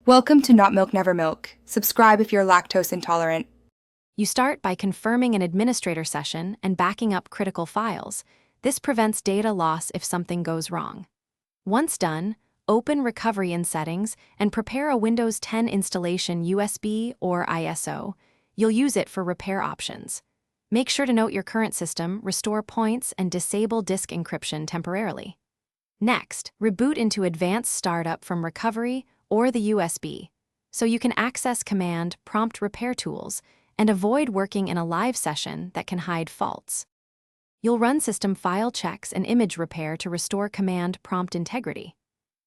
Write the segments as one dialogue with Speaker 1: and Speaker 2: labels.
Speaker 1: Welcome to Not Milk Never Milk. Subscribe if you're lactose intolerant.
Speaker 2: You start by confirming an administrator session and backing up critical files. This prevents data loss if something goes wrong. Once done, open Recovery in Settings and prepare a Windows 10 installation USB or ISO. You'll use it for repair options. Make sure to note your current system, restore points, and disable disk encryption temporarily. Next, reboot into Advanced Startup from Recovery or the USB, so you can access command prompt repair tools and avoid working in a live session that can hide faults. You'll run system file checks and image repair to restore command prompt integrity.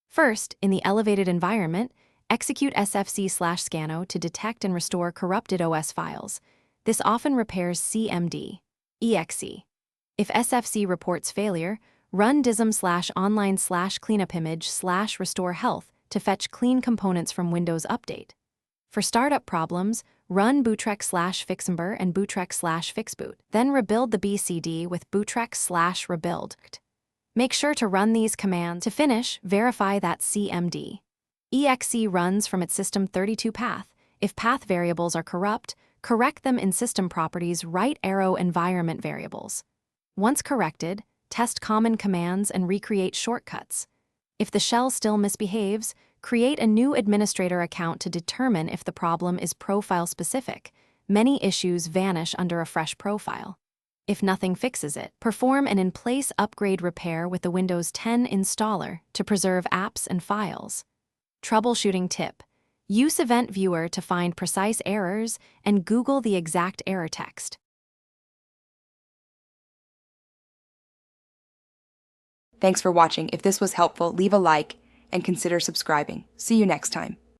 Speaker 2: First, in the elevated environment, execute sfc/scanno to detect and restore corrupted OS files. This often repairs cmd, exe. If sfc reports failure, run dism/online/cleanupimage/restore health to fetch clean components from Windows Update. For startup problems, run bootrec/fixember and bootrec/fixboot. Then rebuild the BCD with bootrec/rebuild. Make sure to run these commands. To finish, verify that cmd. exe runs from its system32 path. If path variables are corrupt, correct them in System Properties right arrow environment variables. Once corrected, test common commands and recreate shortcuts. If the shell still misbehaves, create a new administrator account to determine if the problem is profile-specific. Many issues vanish under a fresh profile. If nothing fixes it, perform an in-place upgrade repair with the Windows 10 installer to preserve apps and files. Troubleshooting tip: use Event Viewer to find precise errors and Google the exact error text.
Speaker 1: Thanks for watching. If this was helpful, leave a like and consider subscribing. See you next time.